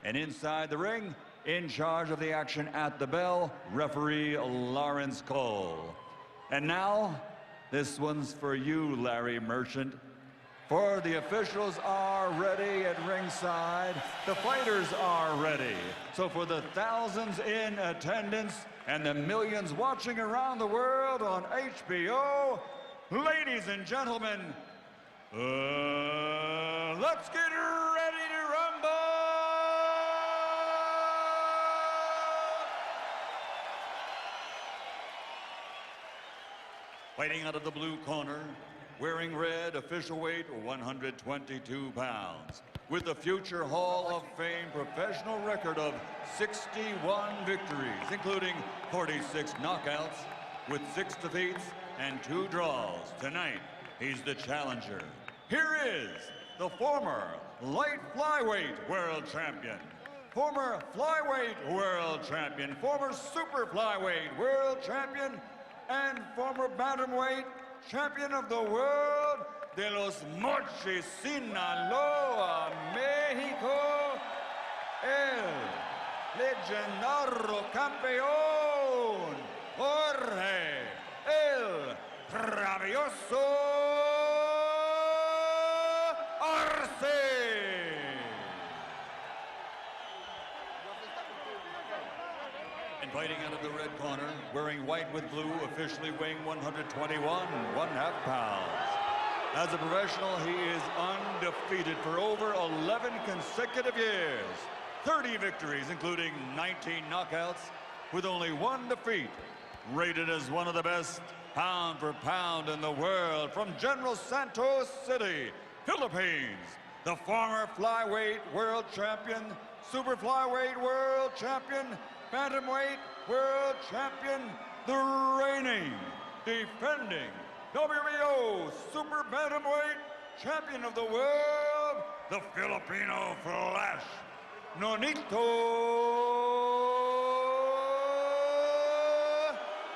And inside the ring, in charge of the action at the bell, referee Lawrence Cole. And now, this one's for you, Larry Merchant. For the officials are ready at ringside. The fighters are ready. So for the thousands in attendance and the millions watching around the world on HBO, ladies and gentlemen, let's get ready to rumble! Fighting out of the blue corner, wearing red, official weight 122 pounds, with a future Hall of Fame professional record of 61 victories, including 46 knockouts, with 6 defeats and 2 draws. Tonight, he's the challenger. Here is the former light flyweight world champion, former flyweight world champion, former super flyweight world champion, and former bantamweight champion of the world de los Mochis, Sinaloa, Mexico, el legendario campeón, Jorge el Rabioso Arse. And fighting out of the red corner, wearing white with blue, officially weighing 121 1/2 pounds. As a professional, he is undefeated for over 11 consecutive years. 30 victories, including 19 knockouts, with only 1 defeat. Rated as one of the best pound for pound in the world from General Santos City, Philippines. The former flyweight world champion, super flyweight world champion, bantamweight world champion, the reigning, defending WBO super bantamweight champion of the world, the Filipino Flash, Nonito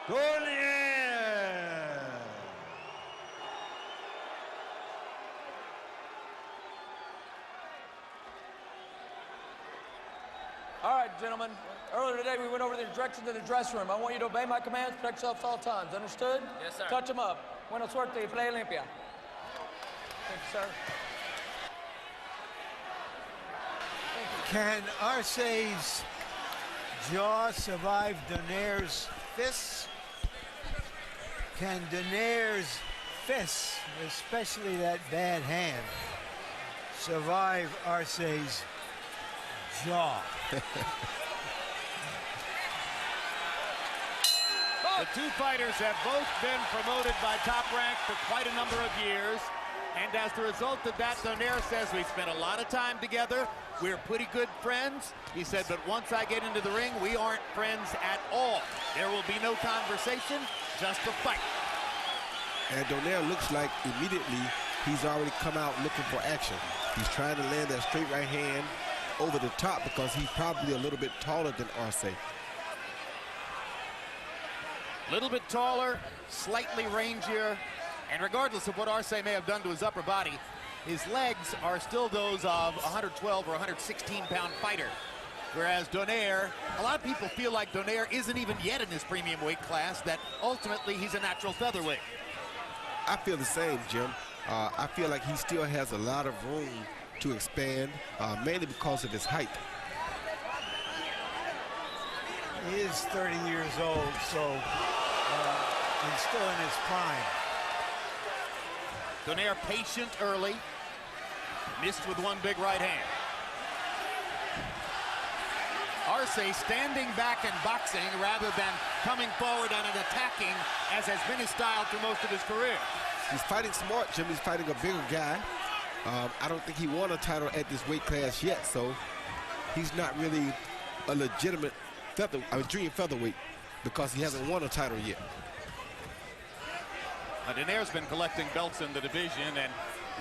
Donэйr. All right, gentlemen. Earlier today, we went over the directions in the dressing room. I want you to obey my commands, protect yourselves all times. Understood? Yes, sir. Touch them up. Buena suerte y play limpia. Thank you, sir. Can Arse's jaw survive Dонэйr's fists? Can Dонэйr's fists, especially that bad hand, survive Arse's jaw? The two fighters have both been promoted by Top Rank for quite a number of years. And as the result of that, Donэйr says, we spent a lot of time together. We're pretty good friends. He said, but once I get into the ring, we aren't friends at all. There will be no conversation, just a fight. And Donэйr looks like immediately he's already come out looking for action. He's trying to land that straight right hand over the top because he's probably a little bit taller than Arse. Little bit taller, slightly rangier, and regardless of what Arse may have done to his upper body, his legs are still those of a 112 or 116-pound fighter. Whereas Donэйr, a lot of people feel like Donэйr isn't even yet in his premium weight class, that ultimately he's a natural featherweight. I feel the same, Jim. I feel like he still has a lot of room to expand, mainly because of his height. He is 30 years old, so he's still in his prime. Donэйr patient early, missed with one big right hand. Arse standing back and boxing rather than coming forward and attacking, as has been his style through most of his career. He's fighting smart, Jim. He's fighting a bigger guy. I don't think he won a title at this weight class yet, so he's not really a legitimate junior featherweight because he hasn't won a title yet. Dонэйr's been collecting belts in the division and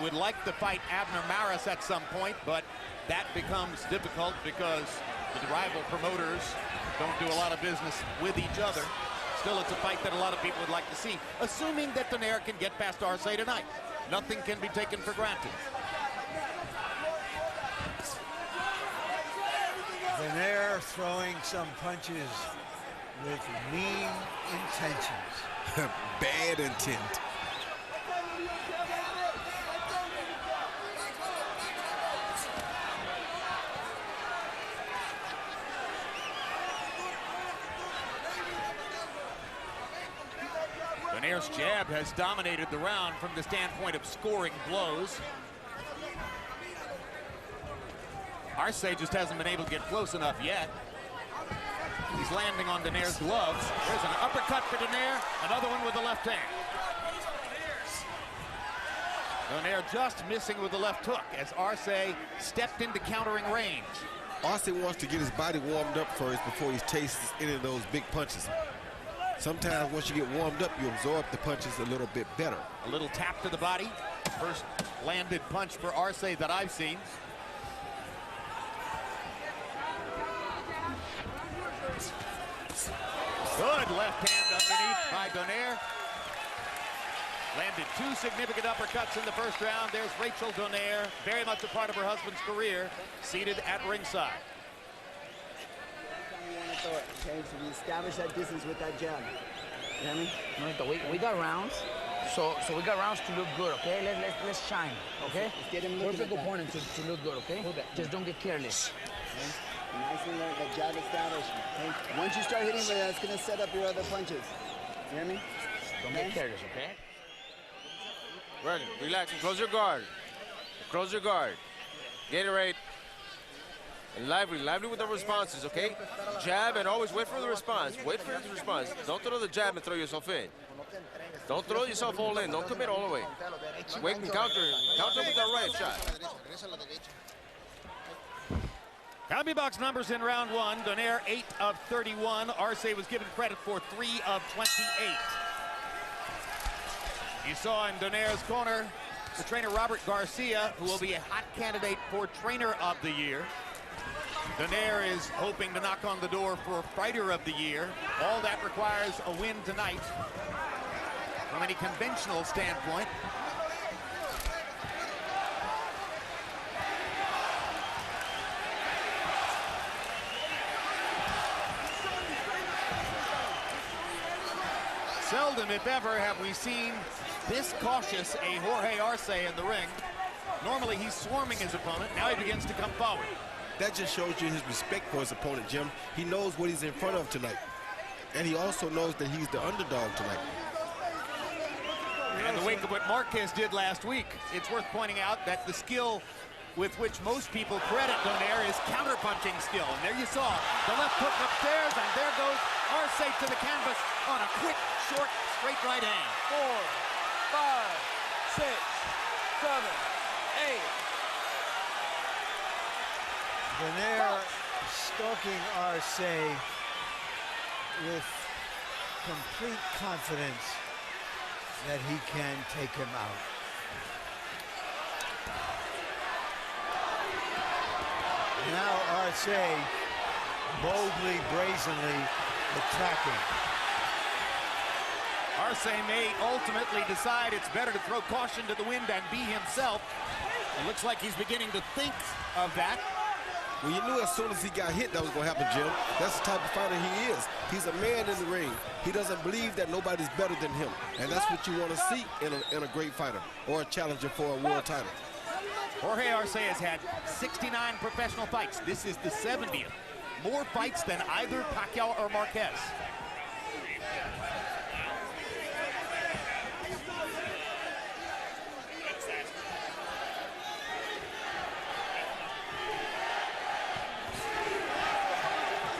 would like to fight Abner Maris at some point, but that becomes difficult because the rival promoters don't do a lot of business with each other. Still, it's a fight that a lot of people would like to see, assuming that Donэйr can get past Arse tonight. Nothing can be taken for granted. throwing some punches with mean intentions. Bad intent. Dонэр's jab has dominated the round from the standpoint of scoring blows. Arse just hasn't been able to get close enough yet. He's landing on Dонэр's gloves. There's an uppercut for Dонэр, another one with the left hand. Dонэр just missing with the left hook as Arse stepped into countering range. Arse wants to get his body warmed up first before he chases any of those big punches. Sometimes once you get warmed up, you absorb the punches a little bit better. A little tap to the body. First landed punch for Arse that I've seen. Good left hand underneath by Donэр. Landed two significant uppercuts in the first round. There's Rachel Donэр, very much a part of her husband's career, seated at ringside. Okay, so we establish that distance with that jab. You know what I mean? We got rounds, so we got rounds to look good, okay? Let's shine, okay? Let's get him looking perfect opponent to look good, okay? Just don't get careless. Okay? Nicely learned that jab established. Okay? Once you start hitting with that, it's gonna set up your other punches. You hear me? Don't get careless, okay? Ready, relax and close your guard. Close your guard. Get it right. And lively with the responses, okay? Jab and always wait for the response. Wait for the response. Don't throw the jab and throw yourself in. Don't throw yourself all in. Don't commit all the way. Wait and counter with the right shot. Combi box numbers in round one. Donэр 8 of 31. Arse was given credit for 3 of 28. You saw in Dонэр's corner the trainer Robert Garcia, who will be a hot candidate for Trainer of the Year. Donэр is hoping to knock on the door for Fighter of the Year. All that requires a win tonight from any conventional standpoint. Seldom, if ever, have we seen this cautious a Jorge Arse in the ring. Normally he's swarming his opponent. Now he begins to come forward. That just shows you his respect for his opponent, Jim. He knows what he's in front of tonight. And he also knows that he's the underdog tonight. And in the wake of what Marquez did last week, it's worth pointing out that the skill with which most people credit Donэр is counterpunching skill. And there you saw the left hook upstairs, and there goes Arse to the canvas on a quick, short, straight right hand. 4, 5, 6, 7, 8. Donэр stalking Arse with complete confidence that he can take him out. Now Arse boldly, brazenly attacking. Arse may ultimately decide it's better to throw caution to the wind and be himself. It looks like he's beginning to think of that. Well, you knew as soon as he got hit that was going to happen, Jim. That's the type of fighter he is. He's a man in the ring. He doesn't believe that nobody's better than him. And that's what you want to see in a great fighter or a challenger for a world title. Jorge Arse has had 69 professional fights. This is the 70th. More fights than either Pacquiao or Marquez.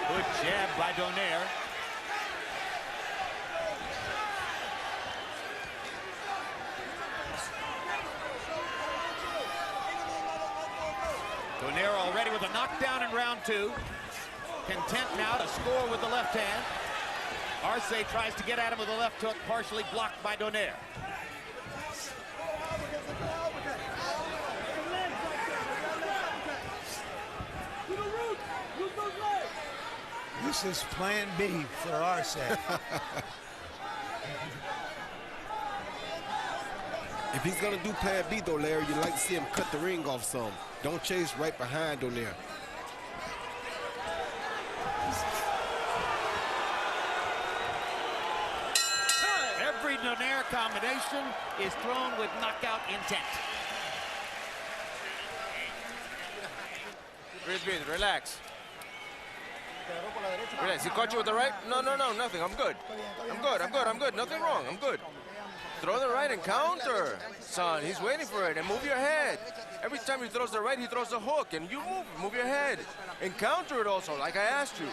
Good jab by Donэр. Donэр already with a knockdown in round two. Content now to score with the left hand. Arse tries to get at him with a left hook, partially blocked by Donэр. This is plan B for Arse. If he's going to do plan B, though, Larry, you'd like to see him cut the ring off some. Don't chase right behind Donэр. combination is thrown with knockout intent. Breathe, relax. Relax. He caught you with the right? No, nothing. I'm good. I'm good. Nothing wrong. I'm good. Throw the right and counter. Son, he's waiting for it. And move your head. Every time he throws the right, he throws the hook. And you move your head. And counter it also, like I asked you.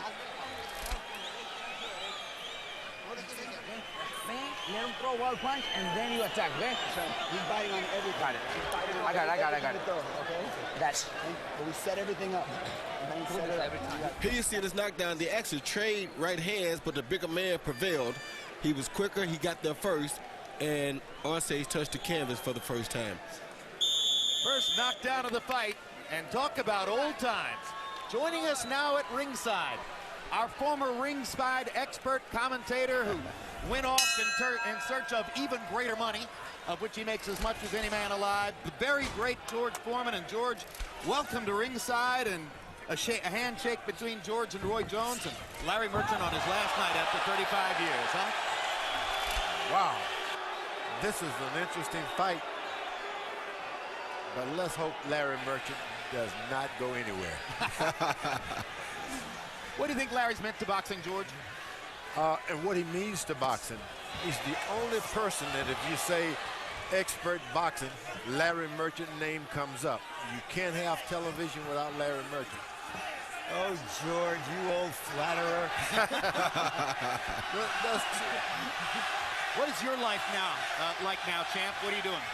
Let him throw one punch, and then you attack, okay? He's biting on everything. Got it. I got it. Okay? That's. But we set everything up. And then set it up. Here you see this knockdown. They actually trade right hands, but the bigger man prevailed. He was quicker. He got there first, and Arse touched the canvas for the first time. First knockdown of the fight, and talk about old times. Joining us now at ringside, our former ringside expert commentator who went off in search of even greater money, of which he makes as much as any man alive, the very great George Foreman. And George, welcome to ringside, and a handshake between George and Roy Jones, and Larry Merchant on his last night after 35 years, huh? Wow, this is an interesting fight, but let's hope Larry Merchant does not go anywhere. What do you think Larry's meant to boxing, George? And what he means to boxing. He's the only person that if you say expert boxing, Larry Merchant name comes up. You can't have television without Larry Merchant. Oh, George, you old flatterer. That's true. What is your life now like now, champ? What are you doing?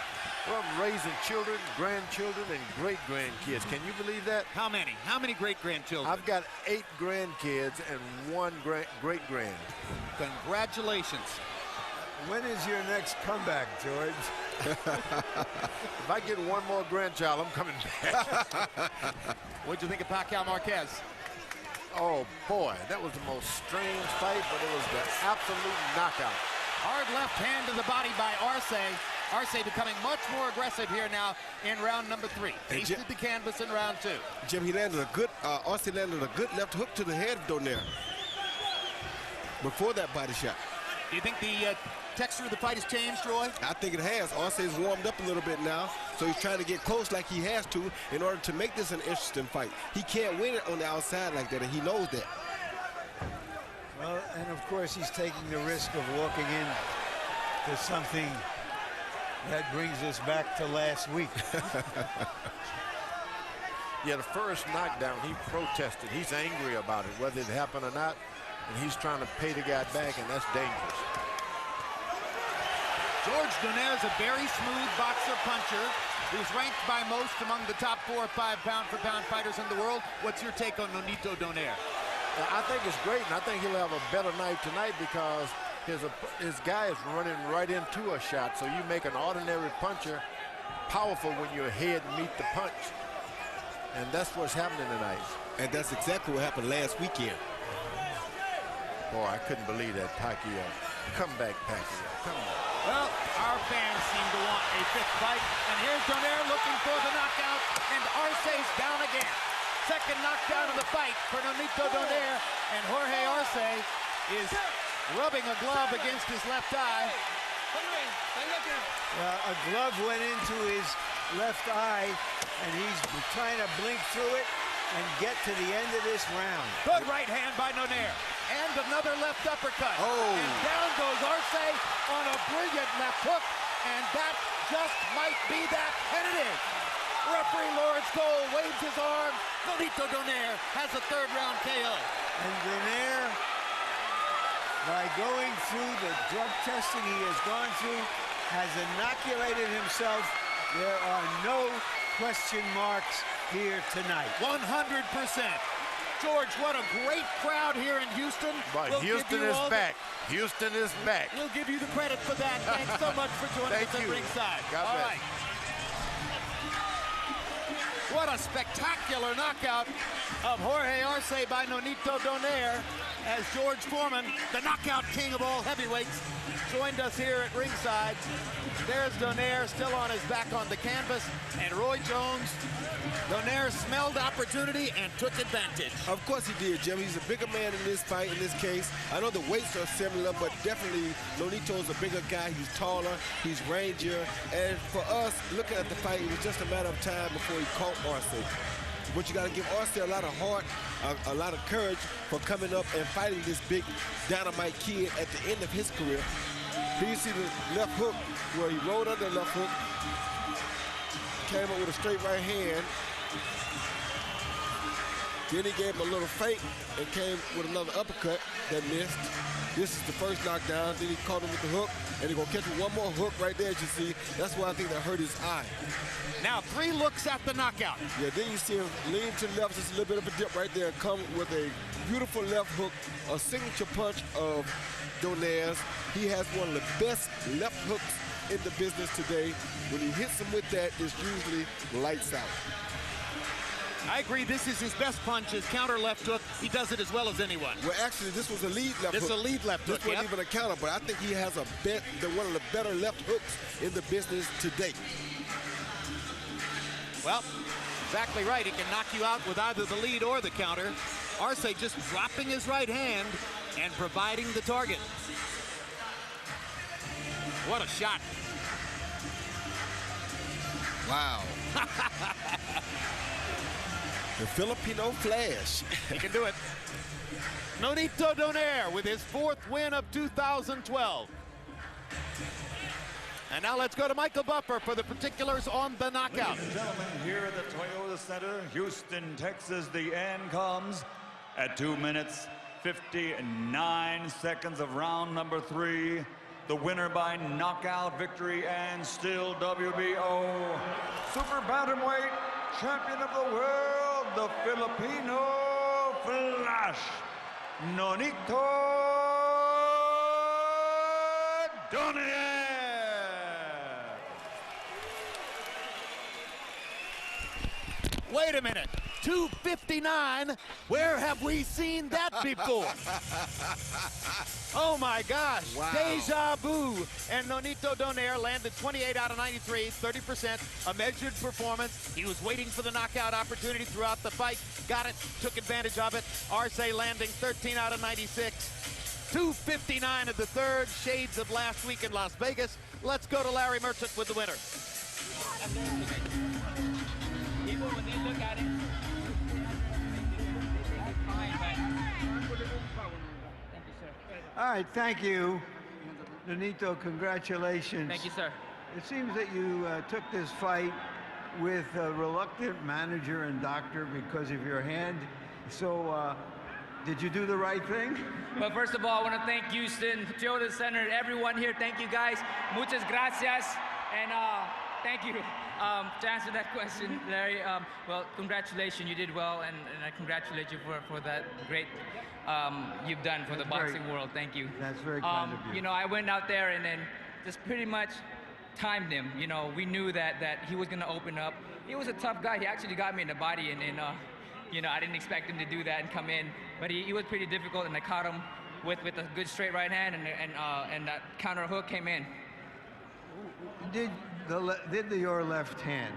Well, I'm raising children, grandchildren, and great-grandkids. Can you believe that? How many? How many great-grandchildren? I've got 8 grandkids and 1 great-grand. Congratulations. When is your next comeback, George? If I get 1 more grandchild, I'm coming back. What'd you think of Pacquiao Marquez? Oh, boy, that was the most strange fight, but it was the absolute knockout. Hard left hand to the body by Arse. Arse becoming much more aggressive here now in round number 3. Tasted the canvas in round 2. Jim, he landed a good, Arse landed a good left hook to the head of Dонэр before that body shot. Do you think the texture of the fight has changed, Roy? I think it has. Arce's warmed up a little bit now, so he's trying to get close like he has to in order to make this an interesting fight. He can't win it on the outside like that, and he knows that. Well, and of course, he's taking the risk of walking in to something that brings us back to last week. Yeah, the first knockdown, he protested. He's angry about it, whether it happened or not, and he's trying to pay the guy back, and that's dangerous. George Dонэйr is a very smooth boxer puncher who's ranked by most among the top 4 or 5 pound-for-pound fighters in the world. What's your take on Nonito Donэйr? I think it's great, and I think he'll have a better night tonight because his guy is running right into a shot, so you make an ordinary puncher powerful when your head meet the punch. And that's what's happening tonight. And that's exactly what happened last weekend. Boy, I couldn't believe that. Pacquiao. Come back, Pacquiao. Come on. Well, our fans seem to want a 5th fight. And here's Donэр looking for the knockout. And Arce's down again. Second knockdown of the fight for Nonito Donэyr. And Jorge Arse is rubbing a glove against his left eye. A glove went into his left eye, and he's trying to blink through it and get to the end of this round. Good right hand by Donэyr. And another left uppercut. Oh. And down goes Arse on a brilliant left hook. And that just might be that. And it is. Referee Lawrence Cole waves his arm. Nonito Donэyr has a 3rd round KO. And Donэyr, by going through the drug testing he has gone through, has inoculated himself. There are no question marks here tonight. 100%. George, what a great crowd here in Houston. But Houston is back. Houston is back. We'll give you the credit for that. Thanks so much for joining us at ringside. God All bless. right. What a spectacular knockout of Jorge Arse by Nonito Donэйr, as George Foreman, the knockout king of all heavyweights, joined us here at ringside. There's Donэйr still on his back on the canvas, and Roy Jones. Donэйr smelled opportunity and took advantage. Of course he did, Jim. He's a bigger man in this fight, in this case. I know the weights are similar, but definitely Nonito's a bigger guy. He's taller, he's rangier, and for us, looking at the fight, it was just a matter of time before he caught Arse. But you got to give Arse a lot of heart, a lot of courage for coming up and fighting this big dynamite kid at the end of his career. Here you see the left hook where he rolled under the left hook, came up with a straight right hand. Then he gave him a little feint and came with another uppercut that missed. This is the first knockdown. Then he caught him with the hook, and he's gonna catch him one more hook right there, as you see. That's why I think that hurt his eye. Now 3 looks at the knockout. Yeah, then you see him lean to the left, just a little bit of a dip right there, and come with a beautiful left hook, a signature punch of Dонэйr's. He has one of the best left hooks in the business today. When he hits him with that, it's usually lights out. I agree, this is his best punch, his counter left hook. He does it as well as anyone. Well, actually, this was a lead left hook. This is a lead left hook, This wasn't even a counter, but I think he has one of the better left hooks in the business today. Well, exactly right. He can knock you out with either the lead or the counter. Arse just dropping his right hand and providing the target. What a shot. Wow. The Filipino flash. He can do it. Nonito Donэйr with his 4th win of 2012. And now let's go to Michael Buffer for the particulars on the knockout. Ladies and gentlemen, here at the Toyota Center, Houston, Texas, the end comes at 2 minutes, 59 seconds of round number 3. The winner by knockout victory and still WBO Super Bantamweight Champion of the World, the Filipino Flash, Nonito Donэйr. Wait a minute, 259, where have we seen that before? Oh my gosh, wow. Deja vu. And Nonito Donэйr landed 28 out of 93, 30%, a measured performance. He was waiting for the knockout opportunity throughout the fight, got it, took advantage of it. Arse landing 13 out of 96. 259 of the 3rd, shades of last week in Las Vegas. Let's go to Larry Merchant with the winner. People, when they look at it, thank you, sir. All right, thank you. Nonito, congratulations. Thank you, sir. It seems that you took this fight with a reluctant manager and doctor because of your hand. So, did you do the right thing? Well, first of all, I want to thank Houston, Toyota Center, everyone here. Thank you, guys. Muchas gracias. And thank you. To answer that question, Larry, well, congratulations, you did well, and I congratulate you for that great you've done for the boxing world. Thank you. That's very kind of you. You know, I went out there and then just pretty much timed him. You know, we knew that he was going to open up. He was a tough guy. He actually got me in the body, and you know, I didn't expect him to do that and come in, but he was pretty difficult, and I caught him with a good straight right hand, and that counter hook came in. Did your left hand,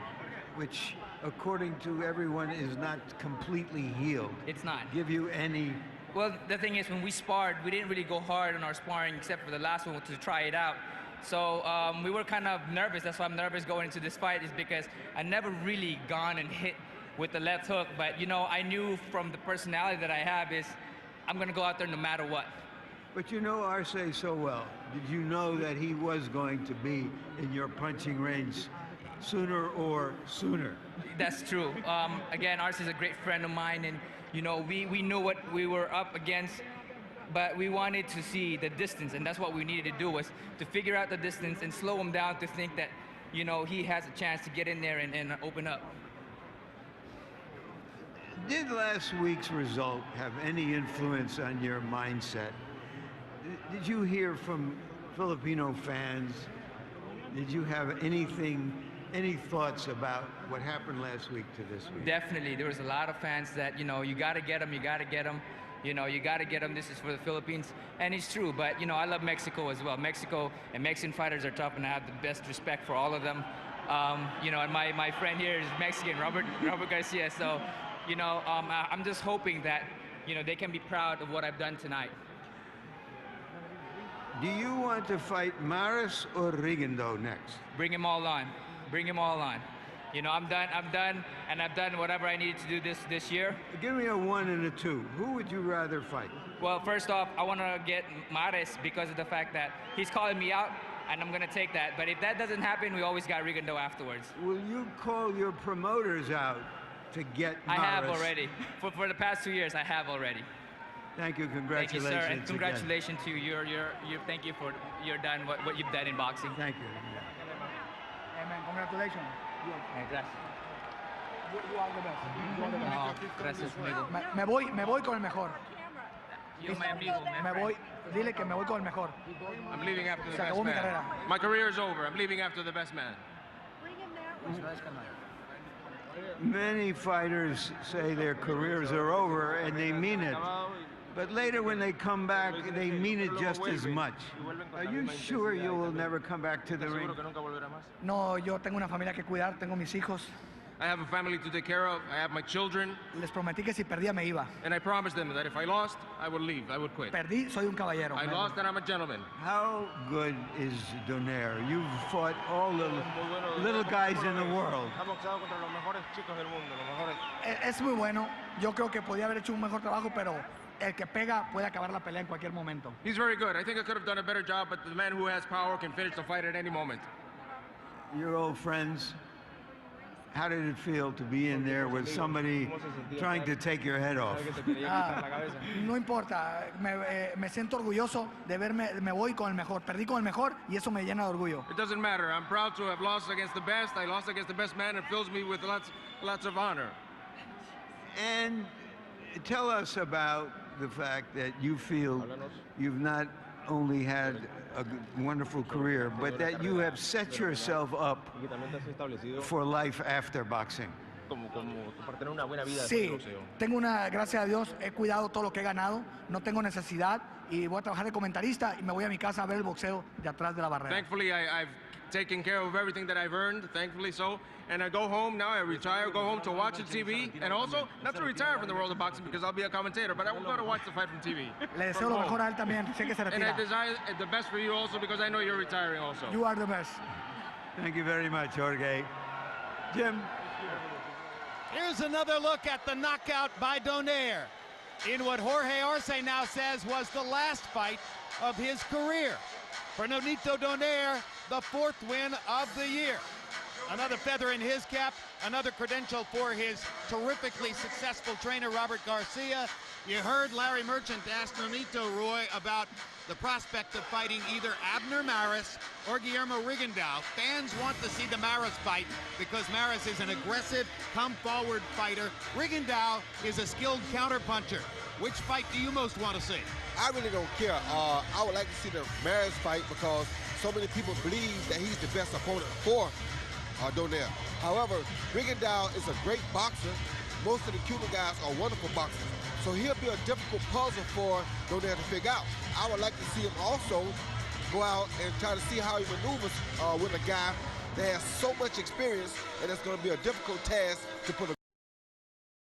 which according to everyone is not completely healed, it's not, give you any? Well, the thing is, when we sparred, we didn't really go hard on our sparring except for the last one to try it out. So we were kind of nervous. That's why I'm nervous going into this fight, is because I never really gone and hit with the left hook. But you know, I knew from the personality that I have is I'm gonna go out there no matter what. But you know Arse so well. Did you know that he was going to be in your punching range sooner or sooner? That's true. Again, Arse is a great friend of mine, and you know, we knew what we were up against, but we wanted to see the distance, and that's what we needed to do, was to figure out the distance and slow him down to think that, you know, he has a chance to get in there and open up. Did last week's result have any influence on your mindset? Did you hear from Filipino fans? Did you have anything Any thoughts about what happened last week to this week? Definitely, there was a lot of fans that, you know, you got to get them, you got to get them. You know, you got to get them. This is for the Philippines. And it's true, but, you know, I love Mexico as well. Mexico and Mexican fighters are tough, and I have the best respect for all of them. You know, and my friend here is Mexican, Robert Garcia. So, you know, I'm just hoping that, you know, they can be proud of what I've done tonight. Do you want to fight Maris or Rigondeaux next? Bring them all on. Bring them all on. You know, I'm done, and I've done whatever I needed to do this year. Give me a 1 and a 2. Who would you rather fight? Well, first off, I want to get Maris because of the fact that he's calling me out, and I'm going to take that. But if that doesn't happen, we always got Rigondeaux afterwards. Will you call your promoters out to get Maris? I have already. For the past 2 years, I have already. Thank you. Congratulations. Thank you, sir, and congratulations to you. Thank you for what you've done in boxing. Thank you. Amen. Congratulations. Gracias. You are the best. You are the best. No, gracias, amigo. Me voy con el mejor. You're my amigo, man. Me voy, dile que me voy con el mejor. I'm leaving after the Se best acabó mi man. carrera. My career is over. I'm leaving after the best man. Many fighters say their careers are over, and they mean it. But later when they come back, they mean it just as much. Are you sure you will never come back to the ring? No, yo tengo una familia que cuidar, tengo mis hijos. I have a family to take care of. I have my children. Les prometí que si perdía me iba. And I promised them that if I lost, I would leave. I would quit. Perdí, soy un caballero. I lost and I'm a gentleman. How good is Dонэр? You've fought all the little guys in the world. Es muy bueno. Yo creo que podía haber hecho un mejor trabajo, pero el que pega puede acabar la pelea en cualquier momento. He's very good. I think I could have done a better job, but the man who has power can finish the fight at any moment. Your old friends, how did it feel to be in there with somebody trying to take your head off? No importa, me siento orgulloso de verme, me voy con el mejor, perdí con el mejor y eso me llena de orgullo. It doesn't matter. I'm proud to have lost against the best. I lost against the best man. It fills me with lots of honor. And tell us about the fact that you feel you've not only had a wonderful career, but that you have set yourself up for life after boxing. Sí, tengo gracias a Dios, he cuidado todo lo que he ganado, no tengo necesidad y voy a trabajar de comentarista y me voy a mi casa a ver el boxeo de atrás de la barrera. Thankfully, I've taken care of everything that I've earned, thankfully so. And I go home now, I retire, go home to watch the TV, and also not to retire from the world of boxing because I'll be a commentator, but I will go to watch the fight from TV. Le deseo lo mejor a él también, sé que se And I retira. desire the best for you also because I know you're retiring also. You are the best. Thank you very much, Jorge. Jim. Here's another look at the knockout by Donэр in what Jorge Arse now says was the last fight of his career. For Nonito Donэйr, the 4th win of the year. Another feather in his cap, another credential for his terrifically successful trainer, Robert Garcia. You heard Larry Merchant ask Nonito, Roy, about the prospect of fighting either Abner Maris or Guillermo Rigondeaux. Fans want to see the Maris fight because Maris is an aggressive, come-forward fighter. Rigondeaux is a skilled counterpuncher. Which fight do you most want to see? I really don't care. I would like to see the Maris fight because so many people believe that he's the best opponent for Donэр. However, Rigondeaux is a great boxer. Most of the Cuban guys are wonderful boxers. So he'll be a difficult puzzle for Donэр to figure out. I would like to see him also go out and try to see how he maneuvers with a guy that has so much experience, and it's going to be a difficult task to put a